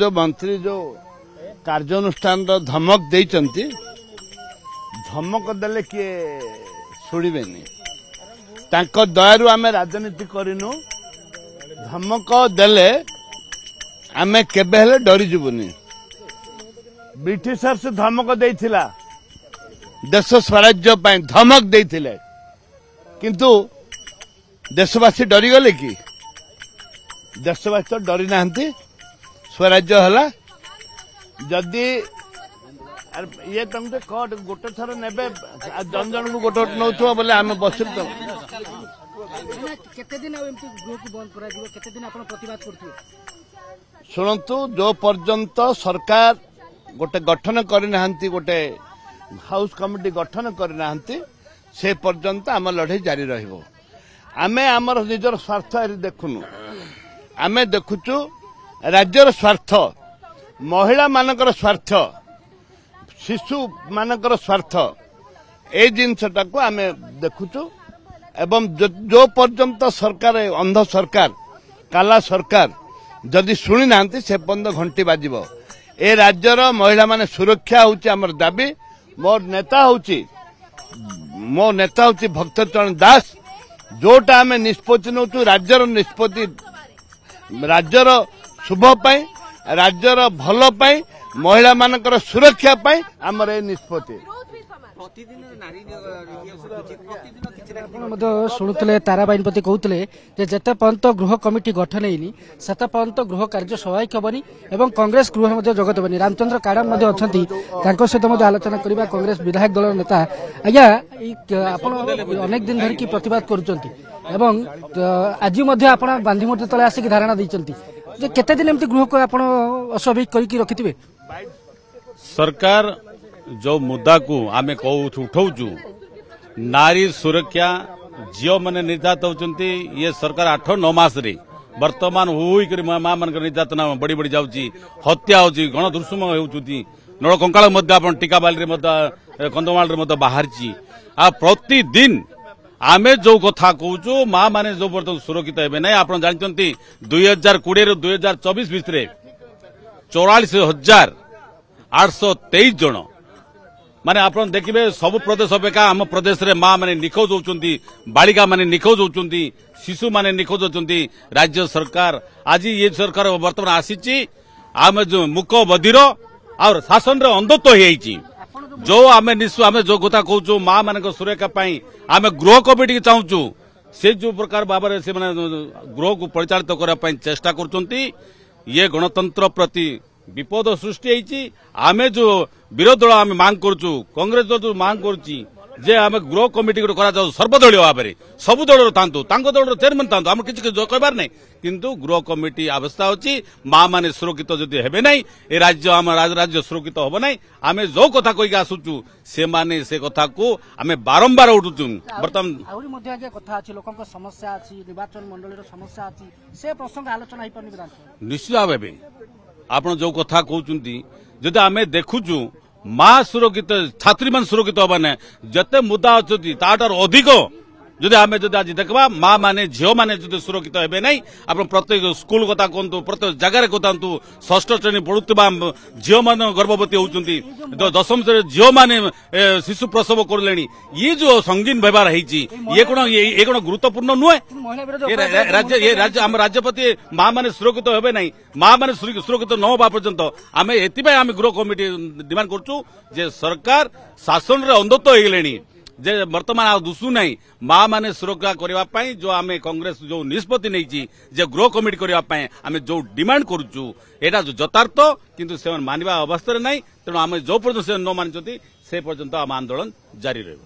जो मंत्री जो कार्यानुष्ठान धमक देइचंती धमक देले किए शुणिबेनी तांको दयारु आमे राजनीति करिनु धमक देले आमे केबे हेले डरी जुबुनी ब्रिटिशर से धमक देइथिला देश स्वराज्य पाई धमक देइथिले किंतु देशवासी डरी गले कि देशवासी तो डरी नाहंती स्वराज्य हला जदि ये तुमसे कट गोटे थर ने जन जन को गोटे नौ बोले आम बस शुणु जो पर्यंत सरकार गोटे गठन करना गोटे हाउस कमिटी गठन करना से पर्यंत आम लड़े जारी रहिबो आमे आमर निजर स्वार्थ देखुनु आमे देखुचु राज्यर स्वार्थ महिला मानकर स्वार्थ शिशु मानकर स्वार्थ ए जिनसटा को आमे देखुचु एवं जो पर्यंत सरकार अंध सरकार काला सरकार जदि शुणी ना से पर्यंत घंटी बाजिबो ए राज्यर महिला माने सुरक्षा होची हमर दाबी मोर नेता होची भक्तचरण दास जोटा आमे निष्पत्ति नौचु राज्यर निष्पत्ति राज्यर शुभ पाई राज्यर भल पाई महिला मानकर सुरक्षा पाई आमर ए निष्पत्ति शुणुले ताराबाइन प्रति कहते जिते पर्यंत गृह कमिटी गठन होनी से पर्यंत गृह कार्य स्वाभाविक हेनी और कांग्रेस गृह जगत हेनी रामचंद्र काड़म सहित आलोचना करवा कांग्रेस विधायक दल नेता आज्ञा आप अनेक दिन धरिकी प्रतिवाद करुँच आज गांधीमूर्ति तले आसिक धारणा देते केते दिन एमती गृह को आप अस्वाभाविक करके रखिथे सरकार जो मुद्दा को आमे उठाऊचु नारी सुरक्षा झील मैंने निर्यात होती ये सरकार 8-9 मास रे वर्तमान होकर माँ मान निर्यातना बढ़ी बढ़ी जाऊँगी हत्या होची गणदुष्कर्म होती नलकंकाल टीकाबाली कंधमाल बाहर आ प्रतिदिन आमे जो कथा कहूँ माँ मैंने जो बर्तमान सुरक्षित हे ना आप जानते 2020 रू 2024 भितर 44,823 जन माने आप देखिए सब प्रदेश अपेक्षा आम प्रदेश रे माँ मैंने निखोज होती बालिका माने निखोज होती शिशु माने निखोज होती राज्य सरकार आज ये सरकार वर्तमान आसी आम जो मुक बधिर और शासन रे अंधत्व हो जो आम जो कथा कहूँ माँ मान सुरक्षा पाई आम गृह कमिटी की चाहूँ से जो प्रकार भाव से गृह को परिचालित करने चेष्टा कर ये गणतंत्र प्रति विपद सृष्टि आमे जो विरोध दल आम मांग करुचु कांग्रेस दल जो मांग करुच्ची जे आम गृह कमिटी करा सर्वदलीय भाव में सबु दल था दल चेयरमैन था आम किसी कहबार नहीं किंतु गृह कमिटी अवस्था होची माँ माने सुरक्षित जदि हेबे नहीं ए राज्य आम राज्य सुरक्षित हम ना आम जो कथा कहीकि आसुचु से माने से कथा को आम बारंबार उठुचु बर्तमान कथा लोक समस्या अच्छी निर्वाचन मंडल समस्या अच्छी से प्रसंग आलोचना हो पारे निश्चित भाव आप जो कथा कहते जदि आम देखुचु माँ सुरक्षित छात्री मान सुरक्षित हवा ना जिते मुद्दा अच्छी तार अधिक जदि आम जदि आज देखा माँ माने झील मैंने जदि सुरक्षित हे ना आप प्रत्येक स्कूल कथा कहतु प्रत्येक जगार कहतु षष्ठ श्रेणी पढ़ुवा झील मान गर्भवती होती 10वीं श्रेणी झील मैंने शिशु प्रसव कर ये जो संगीन व्यवहार ये कौन गुरुत्वपूर्ण नुहे राज्य आम राज्यपति माँ मैंने सुरक्षित हे ना माँ मैंने सुरक्षित न होगा पर्यंत आम एम गृह कमिटी डिमांड करुचु जे सरकार शासन रे अंधत्व हो गले जे वर्तमान आ दुसु नहीं माँ माने सुरक्षा करने जो आम कांग्रेस जो निष्पत्ति नहीं जे गृह कमिटी करने आम जो डिमांड करुचु एटा जो यथार्थ किंतु से मानवा अवस्था नहीं तेणु आम जो पर्यटन से न मानी से पर्यंत आम आंदोलन जारी रही।